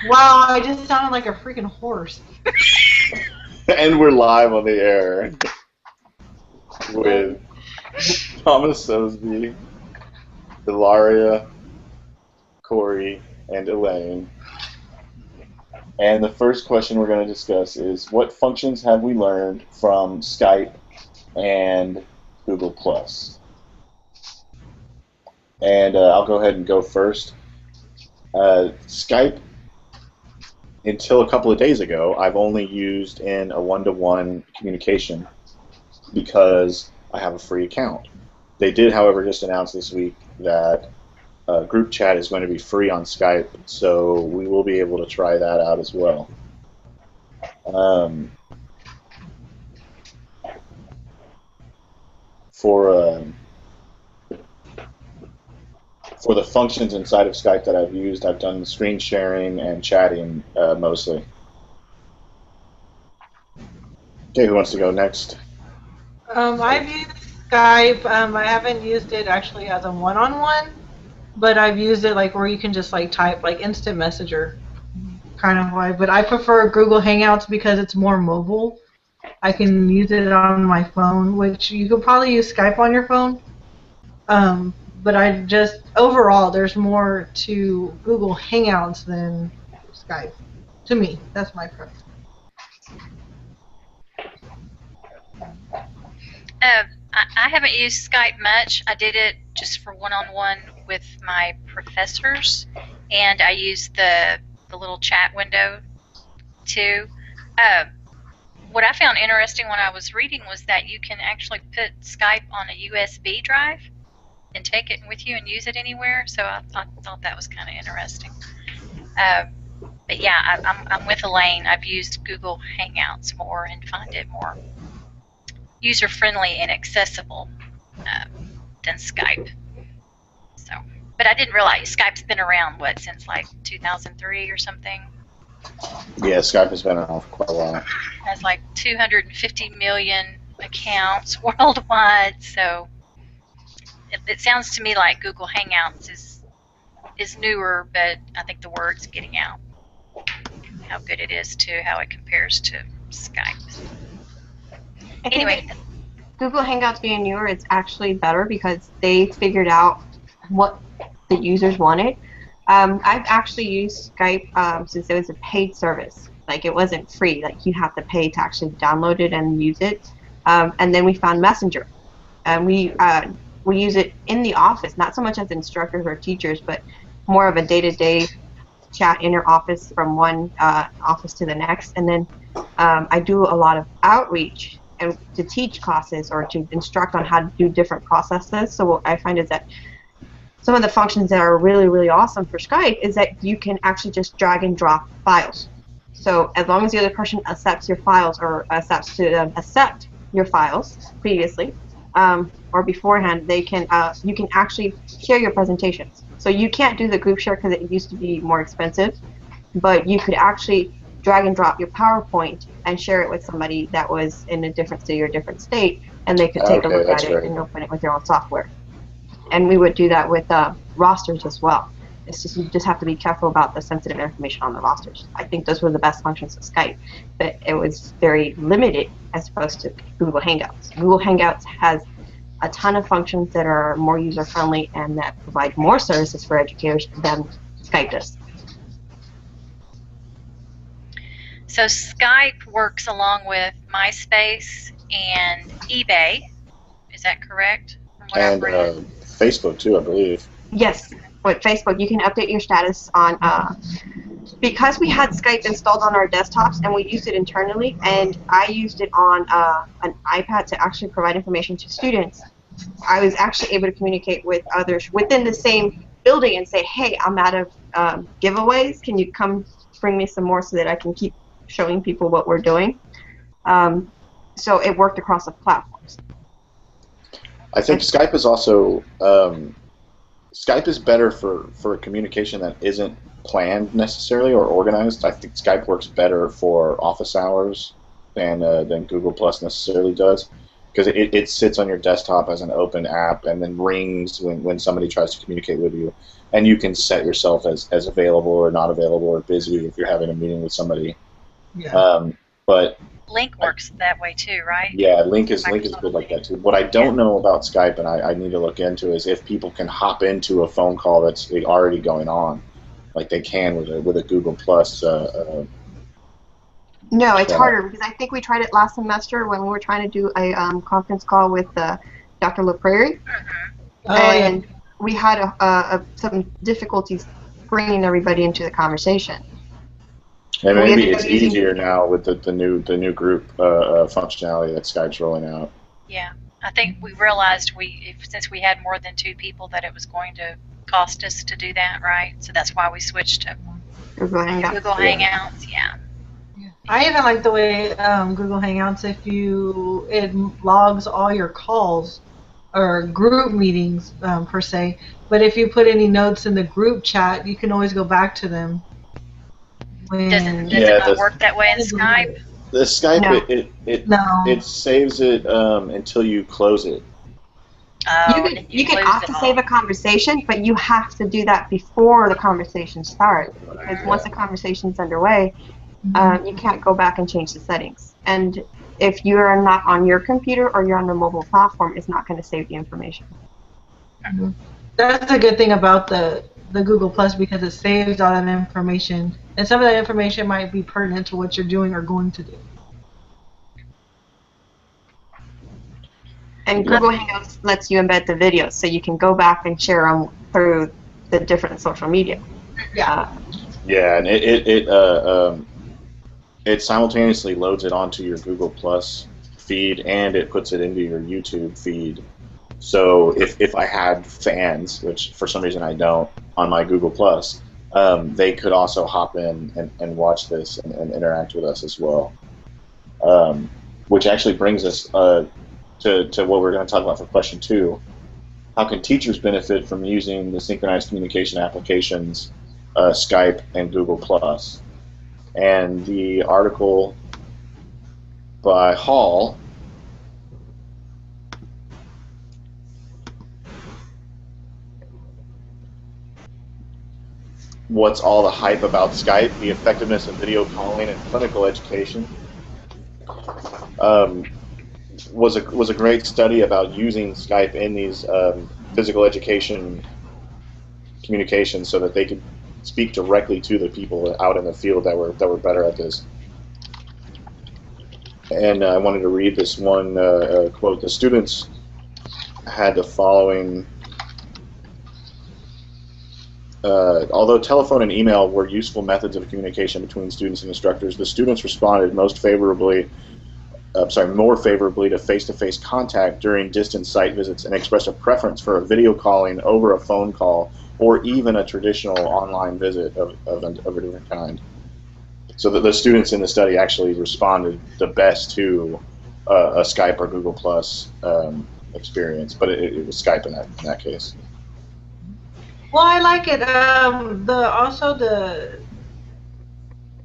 Wow, I just sounded like a freaking horse. And we're live on the air with Thomas Sosby, Ilaria, Corey, and Elaine. And the first question we're going to discuss is, what functions have we learned from Skype and Google+. And I'll go ahead and go first. Skype, until a couple of days ago, I've only used in a one-to-one communication because I have a free account. They did, however, just announce this week that group chat is going to be free on Skype, so we will be able to try that out as well. For the functions inside of Skype that I've used, I've done screen sharing and chatting mostly. Okay, who wants to go next? I've used Skype. I haven't used it actually as a one-on-one, but I've used it like where you can just like type like instant messenger kind of way. But I prefer Google Hangouts because it's more mobile. I can use it on my phone, which you could probably use Skype on your phone. But I just, overall, there's more to Google Hangouts than Skype. To me, that's my preference. I haven't used Skype much. I did it just for one-on-one with my professors, and I used the little chat window too. What I found interesting when I was reading was that you can actually put Skype on a USB drive and take it with you and use it anywhere. So I thought that was kind of interesting. But yeah, I'm with Elaine. I've used Google Hangouts more and find it more user-friendly and accessible than Skype. So, but I didn't realize Skype's been around, what, since like 2003 or something? Yeah, Skype has been around for quite a while. It has like 250 million accounts worldwide, so it sounds to me like Google Hangouts is newer, but I think the word's getting out how good it is to how it compares to Skype. Anyway, Google Hangouts being newer, it's actually better because they figured out what the users wanted. I've actually used Skype since it was a paid service. Like, it wasn't free. Like, you have to pay to actually download it and use it. And then we found Messenger. And we use it in the office, not so much as instructors or teachers, but more of a day-to-day chat in your office from one office to the next. And then I do a lot of outreach and to teach classes or to instruct on how to do different processes. So what I find is that some of the functions that are really, really awesome for Skype is that you can actually just drag and drop files. So as long as the other person accepts your files or accepts to accept your files previously or beforehand, they can you can actually share your presentations. So you can't do the group share because it used to be more expensive, but you could actually drag and drop your PowerPoint and share it with somebody that was in a different city or different state, and they could take a look at it and open it with their own software. And we would do that with rosters as well. It's just, you just have to be careful about the sensitive information on the rosters. I think those were the best functions of Skype, but it was very limited as opposed to Google Hangouts. Google Hangouts has a ton of functions that are more user-friendly and that provide more services for educators than Skype does. So Skype works along with MySpace and eBay. Is that correct? And Facebook too, I believe. Yes, with Facebook you can update your status on. Because we had Skype installed on our desktops and we used it internally, and I used it on an iPad to actually provide information to students, I was actually able to communicate with others within the same building and say, hey, I'm out of giveaways. Can you come bring me some more so that I can keep showing people what we're doing? So it worked across the platforms. I think Skype is also Skype is better for communication that isn't planned necessarily or organized. I think Skype works better for office hours than Google Plus necessarily does, because it sits on your desktop as an open app and then rings when somebody tries to communicate with you. and you can set yourself as available or not available or busy if you're having a meeting with somebody. Yeah. But Link works that way too, right? yeah, Link is Microsoft good like Link. that too. What I don't know about Skype, and I need to look into, is if people can hop into a phone call that's already going on, like they can with a Google Plus. No, it's Chat. harder because I think we tried it last semester when we were trying to do a conference call with Dr. LaPrairie, Oh, and yeah. we had some difficulties bringing everybody into the conversation. And We maybe ended it's up using easier now with the new group functionality that Skype's rolling out. Yeah, I think we realized since we had more than 2 people that it was going to cost us to do that, right? So that's why we switched to Google Hangouts. Google Yeah. Hangouts. Yeah. I even like the way Google Hangouts, if it logs all your calls or group meetings per se, but if you put any notes in the group chat, you can always go back to them. Does When it not work that way in Skype? The Skype No. No. it saves it until you close it. Oh, You then can lose opt it to all. save a conversation, but you have to do that before the conversation starts. Because once the conversation's underway, you can't go back and change the settings. And if you're not on your computer or you're on the mobile platform, it's not going to save the information. That's a good thing about the Google Plus, because it saves all that information, and some of that information might be pertinent to what you're doing or going to do. And Google Hangouts lets you embed the videos, so you can go back and share them through the different social media. Yeah. Yeah, and it simultaneously loads it onto your Google Plus feed, and it puts it into your YouTube feed. So if I had fans, which for some reason I don't, on my Google Plus, they could also hop in and watch this and interact with us as well. Which actually brings us to what we're going to talk about for question 2. How can teachers benefit from using the synchronized communication applications, Skype and Google Plus? And the article by Hall What's all the hype about Skype, the effectiveness of video calling and clinical education, was a great study about using Skype in these physical education communications so that they could speak directly to the people out in the field that were better at this. And I wanted to read this one quote. The students had the following. Although telephone and email were useful methods of communication between students and instructors, the students responded more favorably to face-to-face contact during distance site visits and expressed a preference for a video calling over a phone call or even a traditional online visit of a different kind. So the students in the study actually responded the best to a Skype or Google Plus experience, but it was Skype in that case. Well, I like it.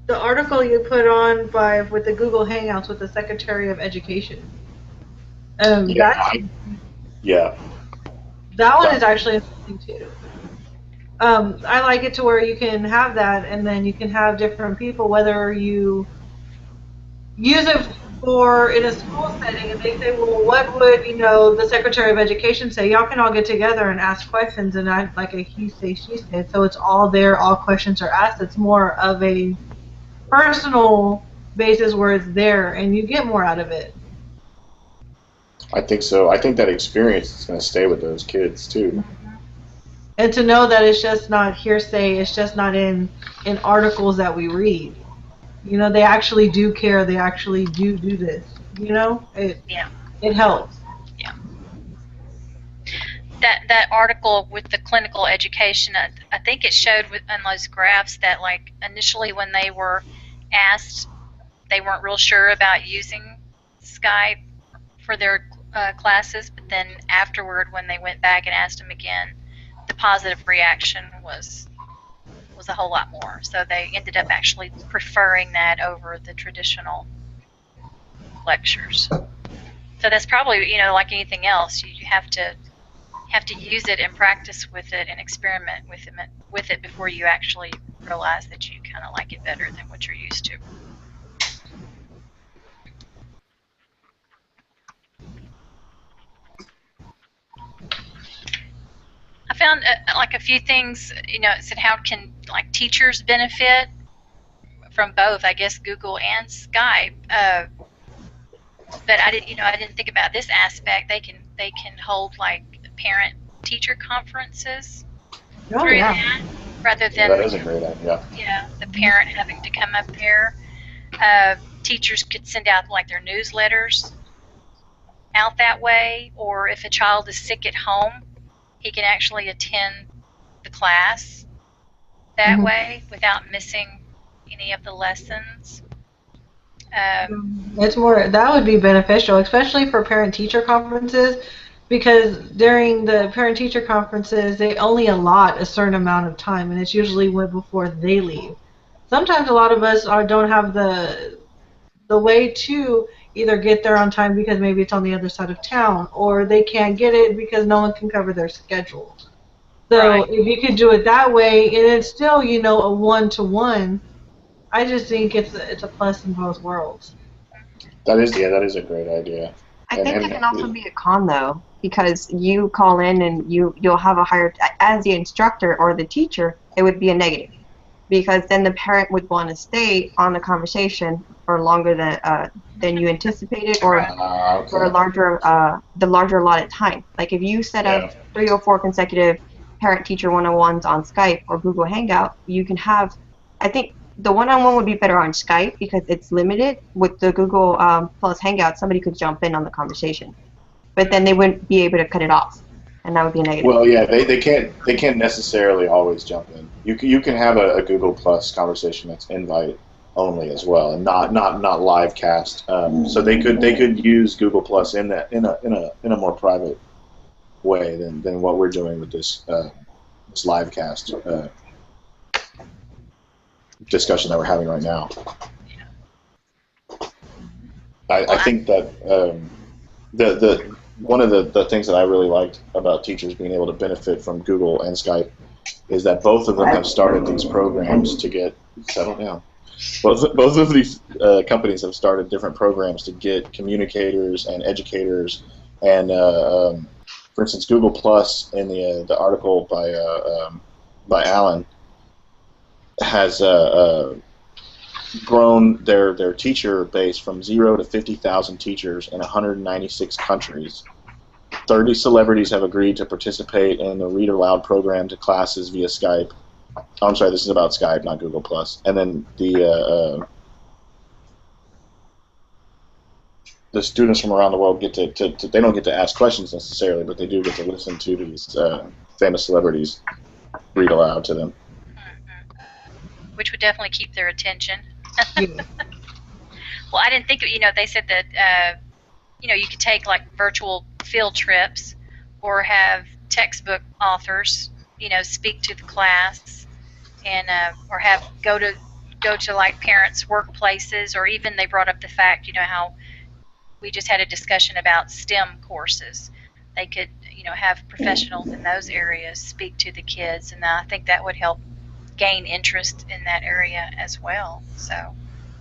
The article you put on with the Google Hangouts with the Secretary of Education. Yeah. That one is actually interesting too. I like it to where you can have that, and then you can have different people, whether you use it for in a school setting, and they say, well, what would the Secretary of Education say? Y'all can all get together and ask questions, and not like a he say she said. So it's all there, all questions are asked. It's more of a personal basis where it's there, and you get more out of it. I think so. I think that experience is going to stay with those kids too. And to know that it's just not hearsay, it's just not in articles that we read. They actually do care. They actually do this. It helps. Yeah. That article with the clinical education, I think it showed on those graphs that like initially when they were asked, they weren't real sure about using Skype for their classes, but then afterward when they went back and asked them again, the positive reaction was a whole lot more. So they ended up actually preferring that over the traditional lectures. So that's probably, like anything else, you have to have to use it and practice with it and experiment with it before you actually realize that you kind of like it better than what you're used to. I found like a few things, it said how can like teachers benefit from both, I guess Google and Skype. But I didn't think about this aspect. They can hold like parent teacher conferences through that rather than that is a great idea. Yeah, the parent having to come up there. Teachers could send out like their newsletters out that way, or if a child is sick at home, he can actually attend the class that way without missing any of the lessons. It's more that would be beneficial, especially for parent-teacher conferences, because during the parent-teacher conferences they only allot a certain amount of time, and it's usually before they leave. Sometimes a lot of us don't have the way to either get there on time because maybe it's on the other side of town, or they can't get it because no one can cover their schedule. So if you could do it that way, and it's still a one-to-one, I just think it's a plus in both worlds. That is a great idea. I think it can also be a con though, because you call in and you'll have a higher, as the instructor or the teacher, it would be a negative, because then the parent would want to stay on the conversation for longer than you anticipated, or for a larger the larger allotted time. Like if you set up 3 or 4 consecutive parent-teacher one-on-ones on Skype or Google Hangout, you can have, I think the one-on-one would be better on Skype because it's limited. With the Google plus Hangout, somebody could jump in on the conversation, but then they wouldn't be able to cut it off, and that would be a negative. Well, yeah, they can't necessarily always jump in. You can have a Google Plus conversation that's invite only as well, and not live cast. So they could use Google Plus in a more private way than what we're doing with this live cast discussion that we're having right now. I think that the one of the things that I really liked about teachers being able to benefit from Google and Skype is that both of them have started these programs to get settled down. Both of these companies have started different programs to get communicators and educators, and for instance, Google Plus in the article by Alan has grown their teacher base from 0 to 50,000 teachers in 196 countries. 30 celebrities have agreed to participate in the Read Aloud program to classes via Skype. Oh, I'm sorry, this is about Skype, not Google Plus. And then the students from around the world get to they don't get to ask questions necessarily, but they do get to listen to these famous celebrities read aloud to them. Which would definitely keep their attention. Well, I didn't think they said that you could take like virtual field trips, or have textbook authors speak to the class, and or have go to like parents' workplaces, or even they brought up the fact how we just had a discussion about STEM courses. They could have professionals in those areas speak to the kids, and I think that would help gain interest in that area as well. So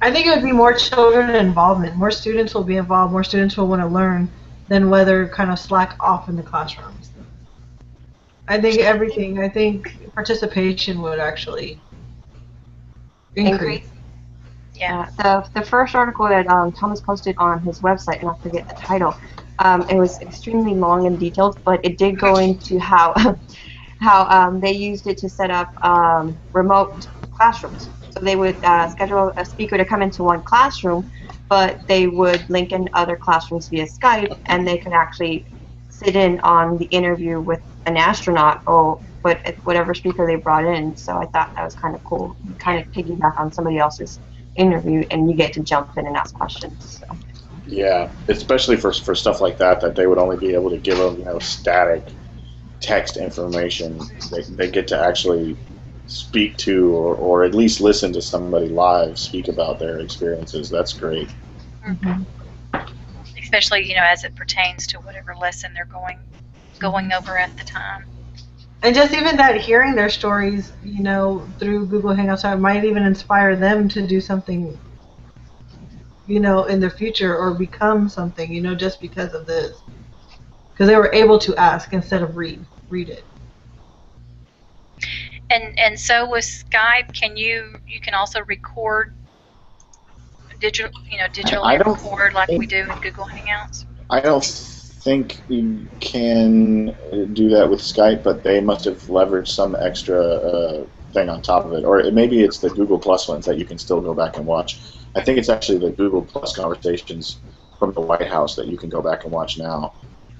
I think it would be more children involvement. More students will be involved. More students will want to learn than whether kind of slack off in the classrooms. I think participation would actually increase. Yeah. The first article that Thomas posted on his website, and I forget the title, it was extremely long and detailed, but it did go into how they used it to set up remote classrooms. So they would schedule a speaker to come into one classroom, but they would link in other classrooms via Skype, and they could actually sit in on the interview with an astronaut or whatever speaker they brought in. So I thought that was kind of cool. You kind of piggyback on somebody else's interview, and you get to jump in and ask questions. So. Yeah, especially for stuff like that they would only be able to give them static text information. They get to actually speak to or at least listen to somebody live speak about their experiences. That's great. Mm-hmm. Especially as it pertains to whatever lesson they're going going over at the time. And just even that, hearing their stories, through Google Hangouts, it might even inspire them to do something, in the future or become something, just because of this. Because they were able to ask instead of read it. And so with Skype, you can also record digitally I don't record like we think- do in Google Hangouts. I don't think you can do that with Skype, but they must have leveraged some extra thing on top of it. Or maybe it's the Google Plus ones that you can still go back and watch. I think it's actually the Google Plus conversations from the White House that you can go back and watch now.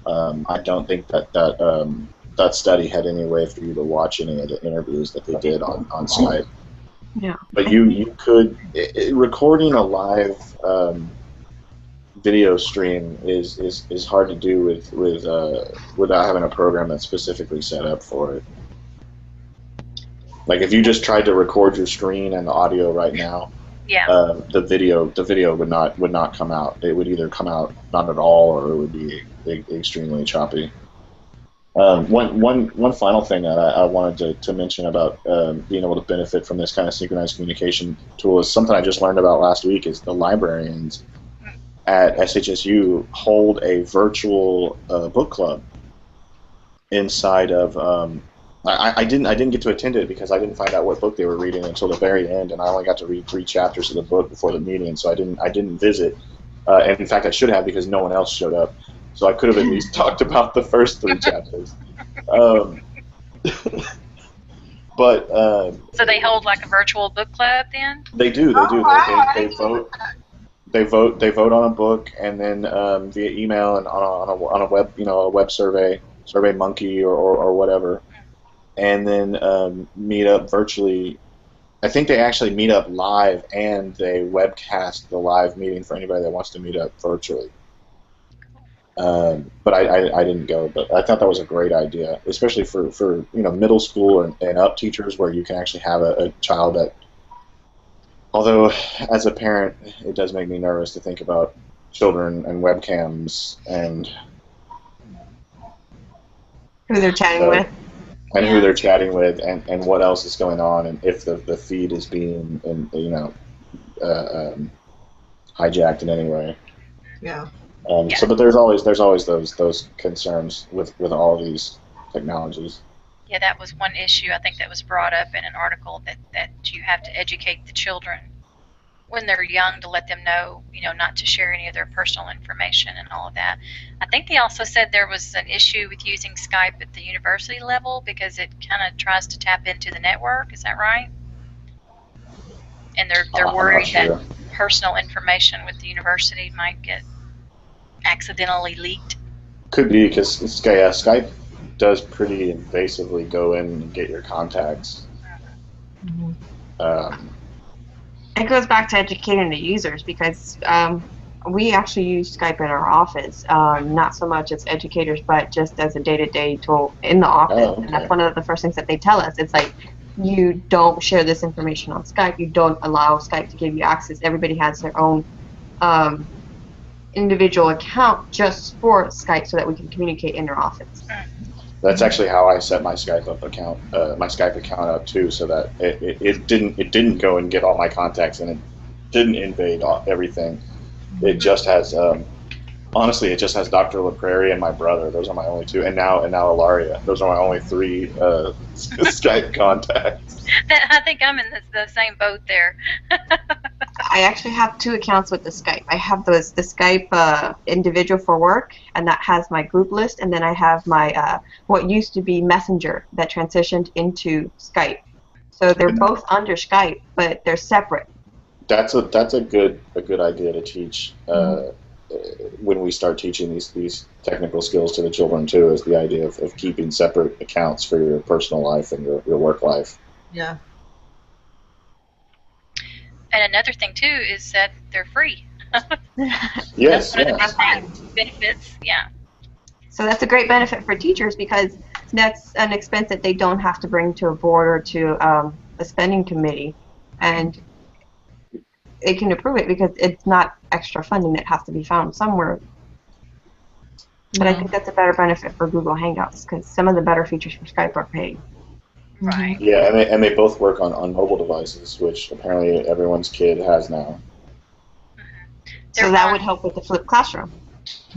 I don't think that study had any way for you to watch any of the interviews that they did on Skype. Yeah. But you could recording a live video stream is hard to do without having a program that's specifically set up for it. Like if you just tried to record your screen and the audio right now, Yeah. the video would not come out. It would either come out not at all or it would be extremely choppy. One final thing that I wanted to mention about being able to benefit from this kind of synchronized communication tool is something I just learned about last week. Is the librarians at SHSU hold a virtual book club inside of. I didn't get to attend it because I didn't find out what book they were reading until the very end, and I only got to read 3 chapters of the book before the meeting, so I didn't visit. And in fact, I should have because no one else showed up. So I could have at least talked about the first 3 chapters. But So they hold like a virtual book club then? They do. They do. wow. They vote. They vote on a book, and then via email and on a web a web survey, SurveyMonkey or whatever, and then meet up virtually. I think they actually meet up live, and they webcast the live meeting for anybody that wants to meet up virtually. But I didn't go. But I thought that was a great idea, especially for middle school and up teachers, where you can actually have a child that. Although, as a parent, it does make me nervous to think about children and webcams and Who they're chatting with. and who they're chatting with, and what else is going on, and if the feed is being hijacked in any way. Yeah. So, but there's always those concerns with all of these technologies. Yeah, that was one issue I think that was brought up in an article that you have to educate the children when they're young to let them know, not to share any of their personal information and all of that. I think they also said there was an issue with using Skype at the university level because it kind of tries to tap into the network. Is that right? And they're worried that personal information with the university might get accidentally leaked. Could be because Skype does pretty invasively go in and get your contacts. Mm-hmm. It goes back to educating the users because we actually use Skype in our office, not so much as educators, but just as a day-to-day tool in the office. Oh, okay. And that's one of the first things that they tell us. It's like, you don't share this information on Skype. You don't allow Skype to give you access. Everybody has their own individual account just for Skype so that we can communicate in their office. That's actually how I set my Skype account up too, so that it didn't go and get all my contacts, and it didn't invade everything. It just has honestly, it just has Dr. LaPrairie and my brother. Those are my only 2, and now Ilaria. Those are my only 3 Skype contacts. I think I'm in the same boat there. I actually have 2 accounts with the Skype. I have the Skype individual for work, and that has my group list, and then I have my what used to be Messenger that transitioned into Skype. So they're both under Skype, but they're separate. That's a good idea to teach when we start teaching these technical skills to the children too. Is the idea of keeping separate accounts for your personal life and your work life. Yeah. And another thing too is that they're free. Yes. That's one of the benefits. Yeah. So that's a great benefit for teachers because that's an expense that they don't have to bring to a board or to a spending committee, and they can approve it because it's not extra funding that has to be found somewhere. But I think that's a better benefit for Google Hangouts because some of the better features for Skype are paid. Right. Yeah, and they both work on mobile devices, which apparently everyone's kid has now. So that would help with the flipped classroom.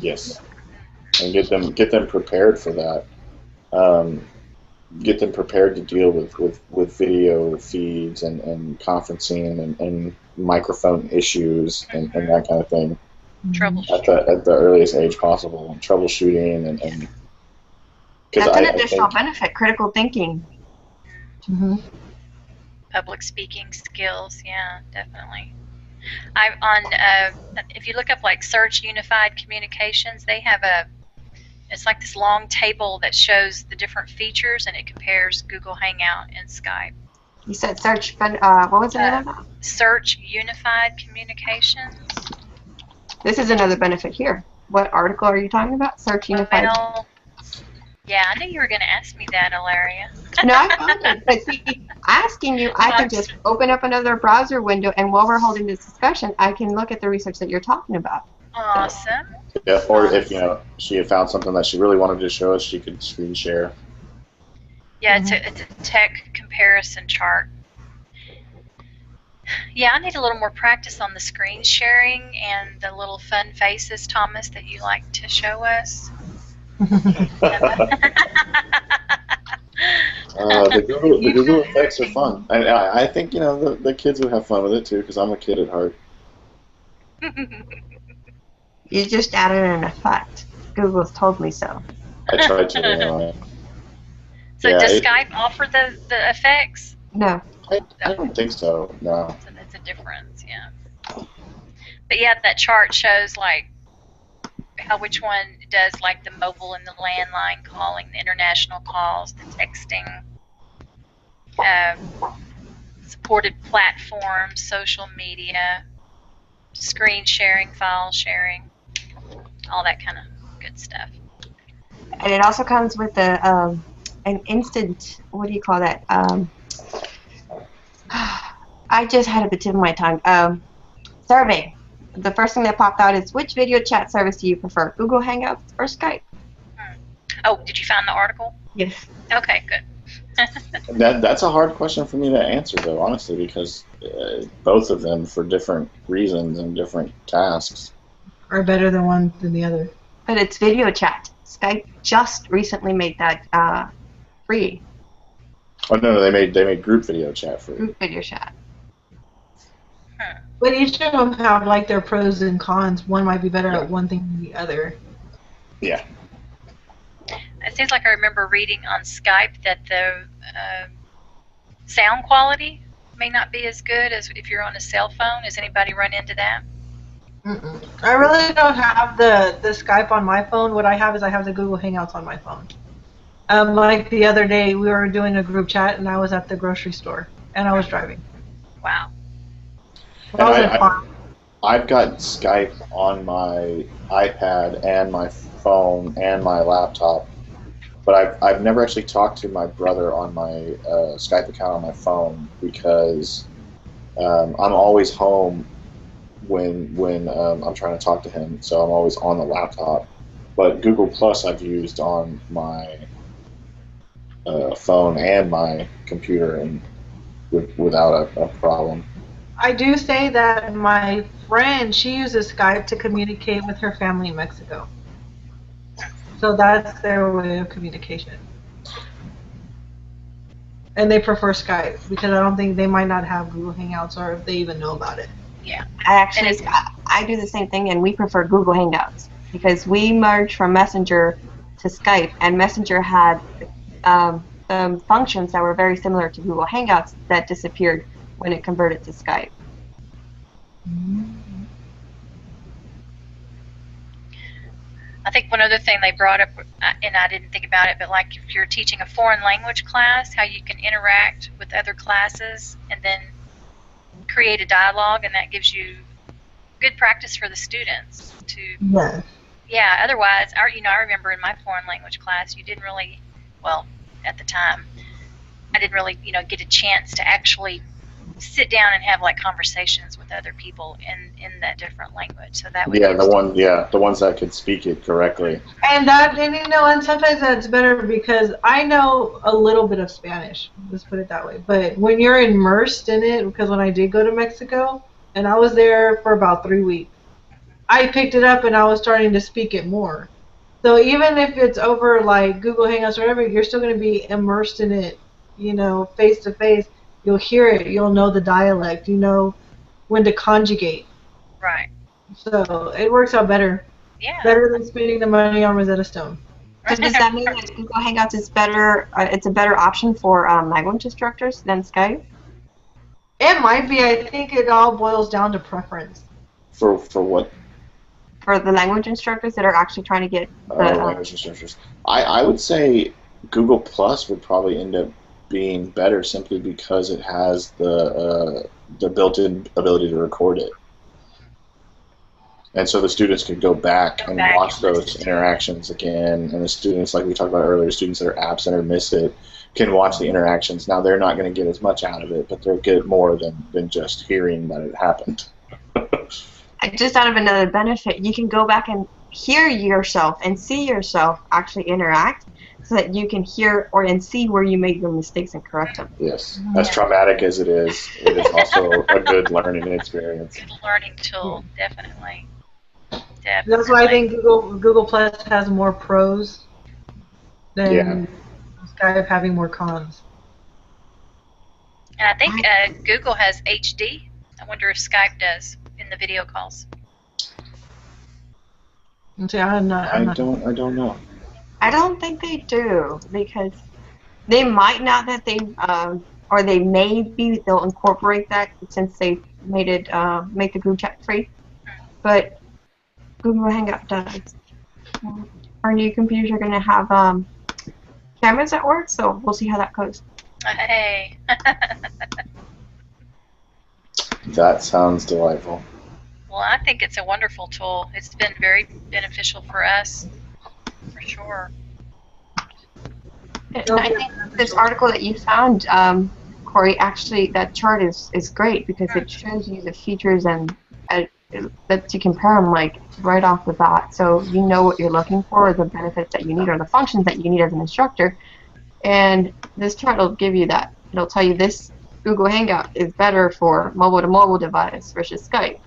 Yes, and get them prepared for that. Get them prepared to deal with video feeds and conferencing and microphone issues and that kind of thing Troubleshooting. at the earliest age possible, and troubleshooting and That's an additional benefit, critical thinking. Public speaking skills, yeah, definitely. If you look up like Search Unified Communications, they have it's like this long table that shows the different features and it compares Google Hangout and Skype. You said search, what was the name of that? Search Unified Communications. This is another benefit here. What article are you talking about? Search Unified. Well, yeah, I knew you were going to ask me that, Ilaria. No, I found it. But see, asking you, I can just open up another browser window, and while we're holding this discussion, I can look at the research that you're talking about. Awesome. Yeah, or if she had found something that she really wanted to show us, she could screen share. Yeah, it's a tech comparison chart. Yeah, I need a little more practice on the screen sharing and the little fun faces, Thomas, that you like to show us. The Google effects are fun. I think the kids would have fun with it too, because I'm a kid at heart. You just added an effect. Google's told me so. I tried to. So does Skype offer the effects? No. I don't think so. No. So that's a difference, yeah. But yeah, that chart shows like which one does like the mobile and the landline calling, the international calls, the texting, supported platforms, social media, screen sharing, file sharing, all that kind of good stuff. And it also comes with an instant, what do you call that? I just had it at the tip of my tongue. Survey. The first thing that popped out is, which video chat service do you prefer, Google Hangouts or Skype? Oh, did you find the article? Yes. Okay, good. That's a hard question for me to answer, though, honestly, because both of them, for different reasons and different tasks, are better than one than the other. But it's video chat. Skype just recently made that free. Oh no, they made group video chat free. Group video chat. But each of them have like their pros and cons. One might be better at one thing than the other. Yeah. It seems like I remember reading on Skype that the sound quality may not be as good as if you're on a cell phone. Has anybody run into that? I really don't have the Skype on my phone. What I have is I have the Google Hangouts on my phone. Like the other day, we were doing a group chat, and I was at the grocery store, and I was driving. Wow. I've got Skype on my iPad and my phone and my laptop, but I've never actually talked to my brother on my Skype account on my phone because I'm always home when I'm trying to talk to him, so I'm always on the laptop. But Google Plus I've used on my phone and my computer and without a problem. I do say that my friend, she uses Skype to communicate with her family in Mexico. So that's their way of communication. And they prefer Skype because I don't think they might not have Google Hangouts or if they even know about it. Yeah. I do the same thing, and we prefer Google Hangouts because we merged from Messenger to Skype, and Messenger had functions that were very similar to Google Hangouts that disappeared when it converted to Skype. I think one other thing they brought up, and I didn't think about it, but like if you're teaching a foreign language class, how you can interact with other classes and then create a dialogue, and that gives you good practice for the students to. Yeah. Yeah. Otherwise, I remember in my foreign language class, you didn't really, well, at the time, I didn't really, get a chance to actually sit down and have like conversations with other people in that different language. So that would Yeah, be the ones that could speak it correctly. And and sometimes that's better because I know a little bit of Spanish. Let's put it that way. But when you're immersed in it, because when I did go to Mexico, and I was there for about 3 weeks, I picked it up and I was starting to speak it more. So even if it's over like Google Hangouts or whatever, you're still going to be immersed in it, face to face. You'll hear it. You'll know the dialect. You know when to conjugate. right. So it works out better. Yeah. Better than spending the money on Rosetta Stone. So does that mean that Google Hangouts is better? It's a better option for language instructors than Skype? It might be. I think it all boils down to preference. For what? For the language instructors that are actually trying to get the Language instructors. I would say Google Plus would probably end up being better simply because it has the built-in ability to record it. And so the students could go back and watch those interactions again. And the students, like we talked about earlier, students that are absent or miss it, can watch the interactions. Now, they're not going to get as much out of it, but they'll get more than just hearing that it happened. just out of another benefit, you can go back and hear yourself and see yourself actually interact so that you can hear and see where you made your mistakes and correct them. Yes. As traumatic as it is also a good learning experience. Good learning tool, definitely. That's why I think Google Plus has more pros than Skype having more cons. And I think Google has HD. I wonder if Skype does in the video calls. See, I don't know. I don't think they do because they might not that they or they may be they'll incorporate that since they made it make the group chat free. But Google Hangout does. Our new computers are going to have cameras at work, so we'll see how that goes. Hey. That sounds delightful. Well, I think it's a wonderful tool. It's been very beneficial for us, for sure. And I think this article that you found, Corey, actually that chart is great because it shows you the features and that you compare them like right off the bat, so you know what you're looking for, or the benefits that you need, or the functions that you need as an instructor. And this chart will give you that. It'll tell you this Google Hangout is better for mobile-to-mobile device versus Skype,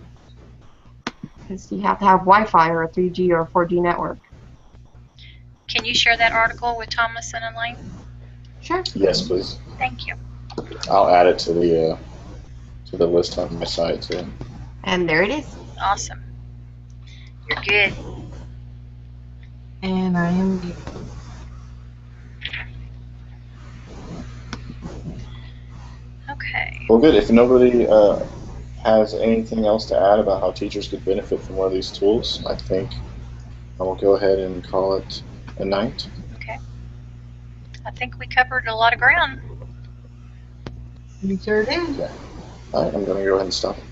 because you have to have Wi-Fi or a 3G or a 4G network. Can you share that article with Thomas and Elaine? Sure. Yes, please. Thank you. I'll add it to the list on my site too. And there it is. Awesome. You're good. And I am. Okay. Well, good. If nobody has anything else to add about how teachers could benefit from one of these tools, I think I will go ahead and call it a night. Okay. I think we covered a lot of ground. You sure did. Yeah. All right, I'm going to go ahead and stop it.